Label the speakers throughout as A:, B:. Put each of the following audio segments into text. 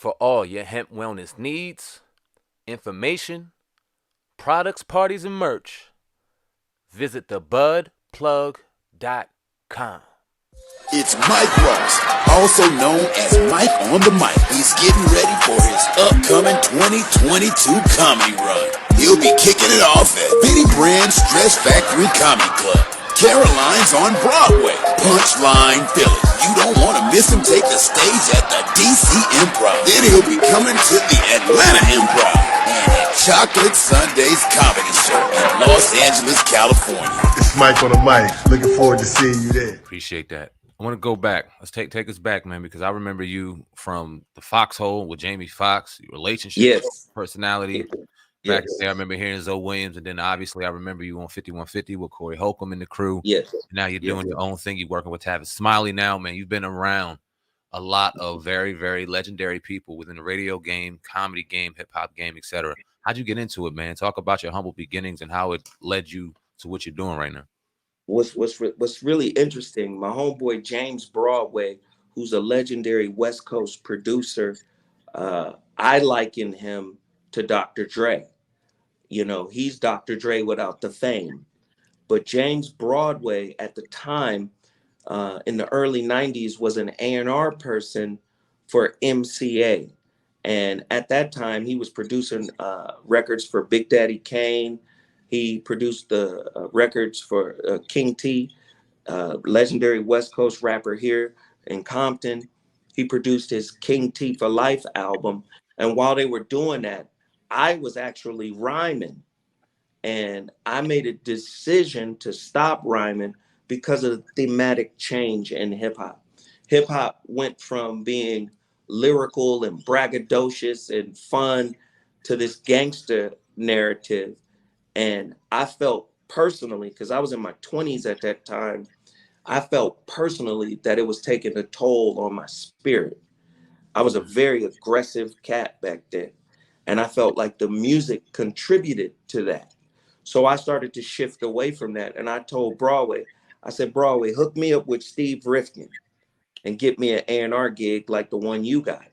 A: For all your hemp wellness needs, information, products, parties, and merch, visit thebudplug.com.
B: It's Mike Ross, also known as Mike on the Mic. He's getting ready for his upcoming 2022 comedy run. He'll be kicking it off at Benny Brand's Dress Factory Comedy Club. Caroline's on Broadway. Punchline Philly. You don't want to miss him take the stage at the DC Improv. Then he'll be coming to the Atlanta Improv and at Chocolate Sunday's Comedy Show in Los Angeles, California.
C: It's Mike on the Mic. Looking forward to seeing you there.
A: Appreciate that. I want to go back. Let's take us back, man, because I remember you from the Foxhole with Jamie Foxx, your relationship,
D: Yes.
A: personality. Back there, I remember hearing Zoe Williams, and then obviously I remember you on 5150 with Corey Holcomb and the crew.
D: Yes.
A: Now you're doing your own thing. You're working with Tavis Smiley now, man. You've been around a lot of very, very legendary people within the radio game, comedy game, hip hop game, etc. How'd you get into it, man? Talk about your humble beginnings and how it led you to what you're doing right now.
D: What's really interesting, my homeboy James Broadway, who's a legendary West Coast producer, I liken him to Dr. Dre. You know, he's Dr. Dre without the fame. But James Broadway at the time, in the early 90s, was an A&R person for MCA. And at that time, he was producing records for Big Daddy Kane. He produced the records for King T, legendary West Coast rapper here in Compton. He produced his King T for Life album. And while they were doing that, I was actually rhyming. And I made a decision to stop rhyming because of the thematic change in hip hop. Hip hop went from being lyrical and braggadocious and fun to this gangster narrative. And I felt personally, because I was in my 20s at that time, I felt personally that it was taking a toll on my spirit. I was a very aggressive cat back then. And I felt like the music contributed to that. So I started to shift away from that. And I told Broadway, I said, Broadway, hook me up with Steve Rifkin and get me an A&R gig like the one you got.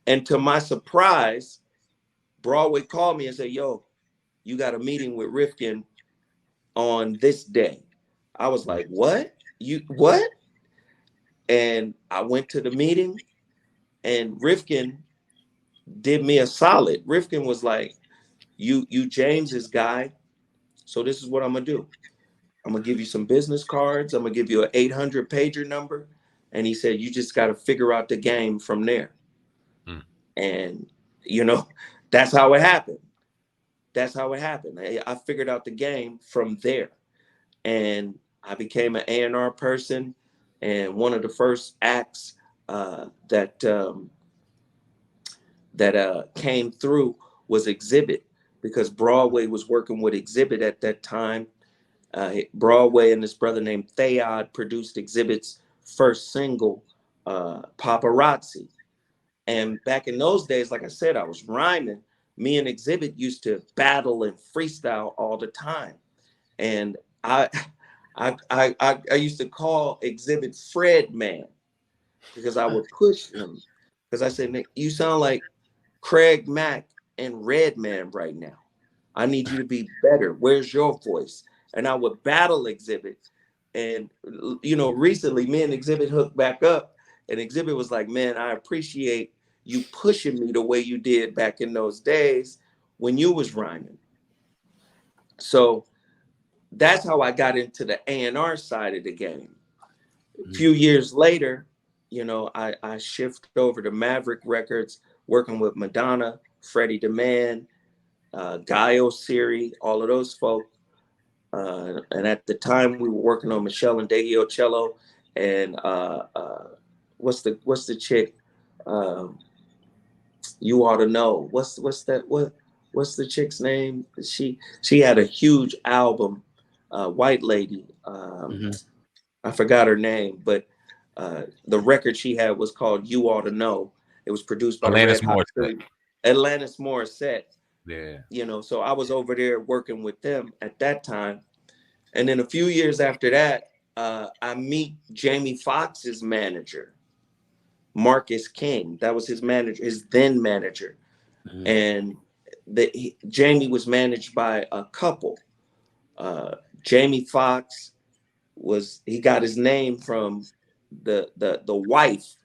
D: And to my surprise, Broadway called me and said, yo, you got a meeting with Rifkin on this day. I was like, what? What? And I went to the meeting and Rifkin did me a solid. Rifkin was like, you James's guy. So this is what I'm gonna do. I'm gonna give you some business cards. I'm gonna give you an 800 pager number. And he said, you just got to figure out the game from there. And, you know, that's how it happened. That's how it happened. I figured out the game from there. And I became an A&R person. And one of the first acts that came through was Exhibit, because Broadway was working with Exhibit at that time. Broadway and this brother named Thayod produced Exhibit's first single, Paparazzi. And back in those days, like I said, I was rhyming. Me and Exhibit used to battle and freestyle all the time. And I used to call Exhibit Fred Man because I would push him. Because I said, Nick, you sound like Craig Mack and Redman right now. I need you to be better. Where's your voice? And I would battle Exhibit. And, you know, recently me and Exhibit hooked back up. And Exhibit was like, man, I appreciate you pushing me the way you did back in those days when you was rhyming. So that's how I got into the A&R side of the game. A few years later, you know, I shifted over to Maverick Records, working with Madonna, Freddie DeMann, Guy Osiri, all of those folk. And at the time we were working on Michelle and Dagio Cello and what's the chick? You ought to know. What's the chick's name? She had a huge album, white lady. I forgot her name, but the record she had was called You Ought to Know. It was produced by
A: Alanis Morissette.
D: Alanis Morissette.
A: Yeah.
D: You know, so I was over there working with them at that time. And then a few years after that, I meet Jamie Foxx's manager. Marcus King. That was his manager, his then manager. And Jamie was managed by a couple. Jamie Foxx he got his name from the wife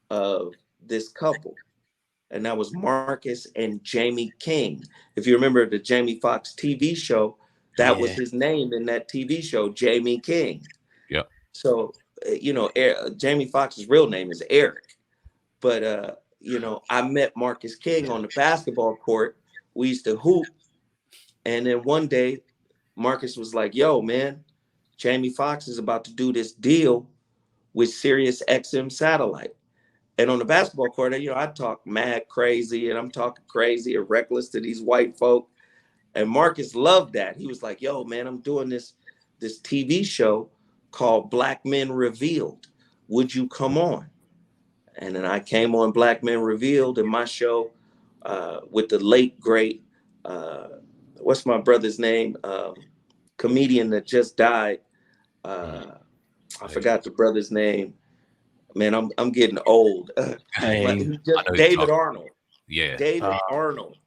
D: of this couple, and that was Marcus and Jamie King. If you remember the Jamie Foxx TV show, that was his name in that TV show, Jamie King.
A: Yeah.
D: So Jamie Foxx's real name is Eric, but I met Marcus King on the basketball court. We used to hoop, and then one day Marcus was like, "Yo, man, Jamie Foxx is about to do this deal with Sirius XM satellite." And on the basketball court, I talk mad crazy, and I'm talking crazy and reckless to these white folk. And Marcus loved that. He was like, "Yo, man, I'm doing this TV show called Black Men Revealed. Would you come on?" And then I came on Black Men Revealed in my show with the late, great, what's my brother's name? Comedian that just died. I forgot the brother's name. Man, I'm getting old. David Arnold.
A: Yeah.
D: David Arnold.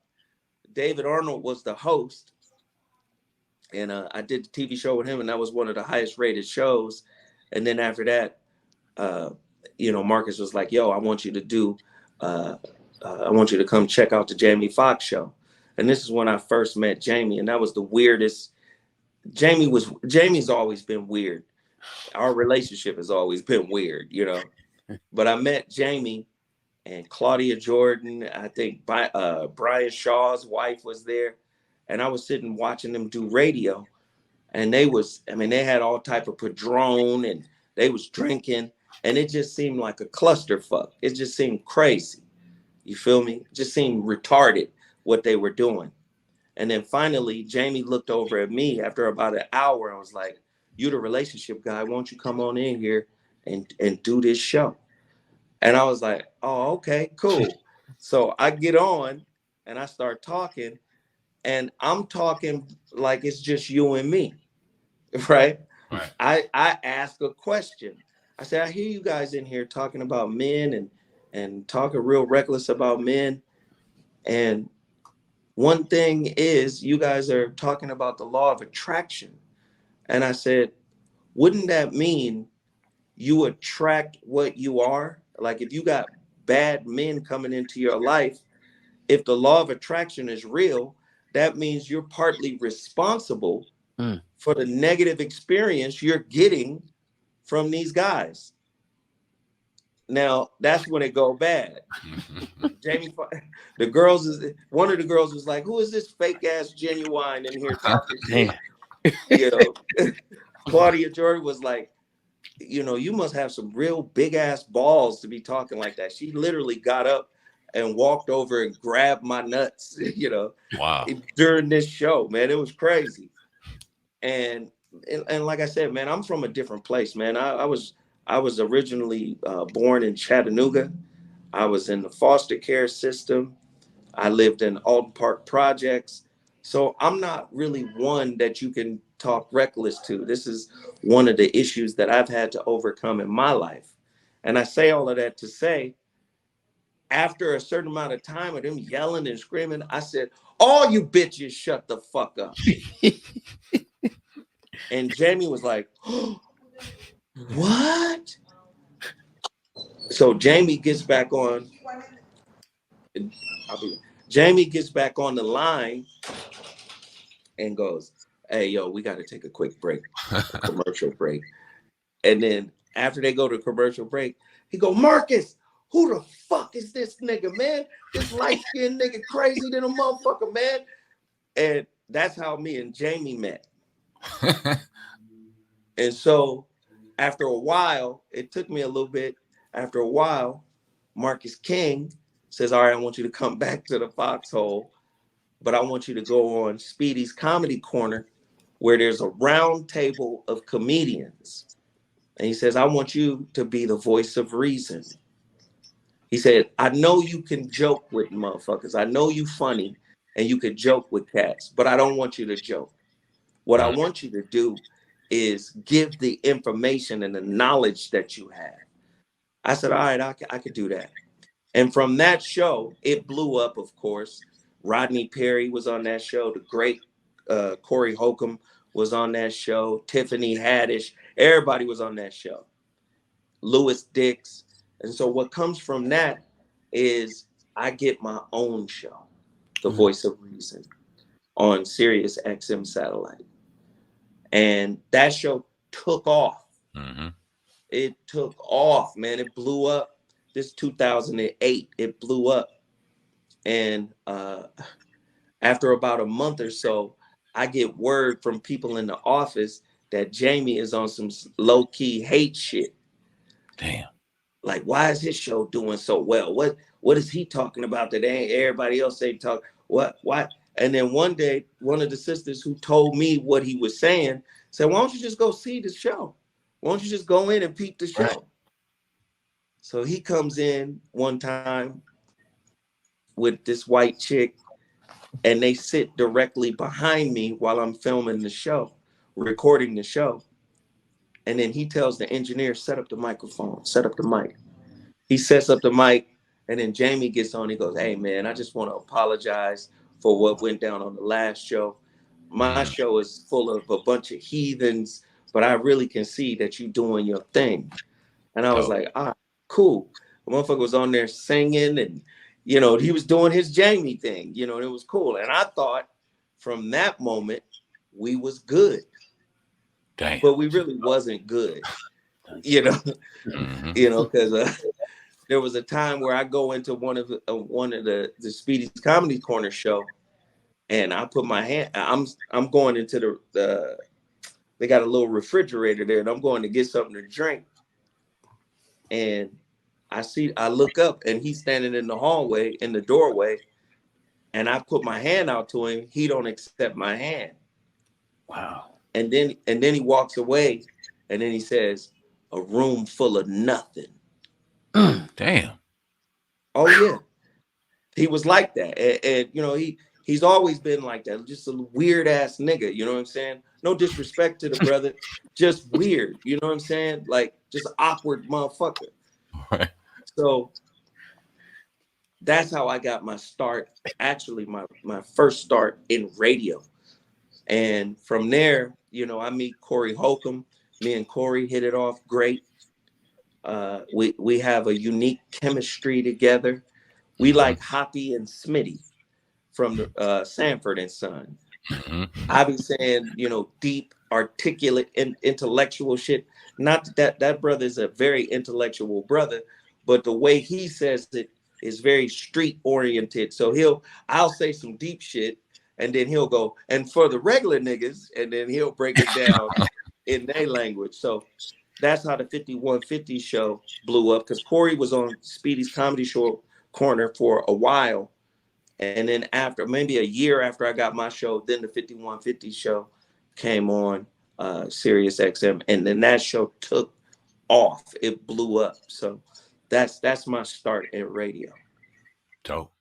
D: David Arnold was the host. And I did the TV show with him, and that was one of the highest rated shows. And then after that, Marcus was like, "Yo, I want you to come check out the Jamie Foxx show." And this is when I first met Jamie, and that was the weirdest. Jamie's always been weird. Our relationship has always been weird, But I met Jamie and Claudia Jordan. I think Brian Shaw's wife was there, and I was sitting watching them do radio, and they had all type of Padron, and they was drinking, and it just seemed like a clusterfuck. It just seemed crazy. You feel me? It just seemed retarded what they were doing. And then finally, Jamie looked over at me after about an hour. I was like, "You the relationship guy. Won't you come on in here and do this show?" And I was like, "Oh, okay, cool." So I get on and I start talking, and I'm talking like it's just you and me, right? I ask a question. I said, "I hear you guys in here talking about men and talking real reckless about men. And one thing is, you guys are talking about the law of attraction." And I said, "Wouldn't that mean you attract what you are? Like if you got bad men coming into your life, if the law of attraction is real, that means you're partly responsible for the negative experience you're getting from these guys." Now that's when it go bad. One of the girls was like, "Who is this fake ass Genuine in here talking shit?" Claudia Jordan was like, "You must have some real big ass balls to be talking like that." She literally got up and walked over and grabbed my nuts,
A: Wow.
D: during this show, man. It was crazy. And like I said, man, I'm from a different place, man. I was originally born in Chattanooga. I was in the foster care system. I lived in Alton Park projects. So I'm not really one that you can talk reckless to. This is one of the issues that I've had to overcome in my life. And I say all of that to say, after a certain amount of time of them yelling and screaming, I said, "All you bitches shut the fuck up." And Jamie was like, "Oh, what?" So Jamie gets back on. Jamie gets back on the line and goes, "Hey, yo, we got to take a quick break, a commercial break." And then after they go to commercial break, he go, "Marcus, who the fuck is this nigga, man? This light-skinned nigga crazy than a motherfucker, man." And that's how me and Jamie met. And so after a while, it took me a little bit. After a while, Marcus King says, "All right, I want you to come back to the Foxhole, but I want you to go on Speedy's Comedy Corner, where there's a round table of comedians." And he says, "I want you to be the voice of reason." He said, "I know you can joke with motherfuckers. I know you funny and you can joke with cats, but I don't want you to joke. What I want you to do is give the information and the knowledge that you have. I said, all right, I could do that. And from that show, it blew up, of course. Rodney Perry was on that show. The great Corey Holcomb was on that show. Tiffany Haddish, everybody was on that show. Lewis Dix. And so what comes from that is I get my own show, The Voice of Reason, on Sirius XM satellite. And that show took off.
A: Mm-hmm.
D: It took off, man. It blew up. This 2008, it blew up. And after about a month or so, I get word from people in the office that Jamie is on some low-key hate shit.
A: Damn.
D: Like, why is his show doing so well? What is he talking about that ain't everybody else ain't talk? Why? And then one day, one of the sisters who told me what he was saying said, why don't you just go see the show? Why don't you just go in and peep the show? Right. So he comes in one time with this white chick, and they sit directly behind me while I'm filming the show, recording the show. And then he tells the engineer, set up the microphone, set up the mic. He sets up the mic, and then Jamie gets on. He goes, hey, man, I just want to apologize for what went down on the last show. My show is full of a bunch of heathens, but I really can see that you're doing your thing. And I was like, cool. The motherfucker was on there singing, and, you know, he was doing his Jamie thing, you know, and it was cool. And I thought from that moment, we was good.
A: Damn.
D: But we really wasn't good, you know, because there was a time where I go into one of the Speedy's Comedy Corner show, and I put my hand. I'm going into the they got a little refrigerator there, and I'm going to get something to drink, and I look up, and he's standing in the hallway in the doorway, and I put my hand out to him. He don't accept my hand.
A: Wow.
D: And then he walks away, and then he says, a room full of nothing.
A: Damn.
D: Oh yeah. He was like that. And you know, he's always been like that. Just a weird ass nigga, you know what I'm saying? No disrespect to the brother, just weird, you know what I'm saying? Like just awkward motherfucker.
A: Right.
D: So that's how I got my start, actually my first start in radio. And from there, you know, I meet Corey Holcomb. Me and Corey hit it off great. We have a unique chemistry together. We like Hoppy and Smitty from the Sanford and Son. I be saying, you know, deep, articulate, and intellectual shit. Not that brother's a very intellectual brother, but the way he says it is very street oriented. So I'll say some deep shit, and then he'll go, and for the regular niggas, and then he'll break it down in their language. So that's how the 5150 show blew up, because Corey was on Speedy's Comedy Show Corner for a while. And then after, maybe a year after I got my show, then the 5150 show came on Sirius XM. And then that show took off. It blew up. So that's my start in radio.
A: Dope.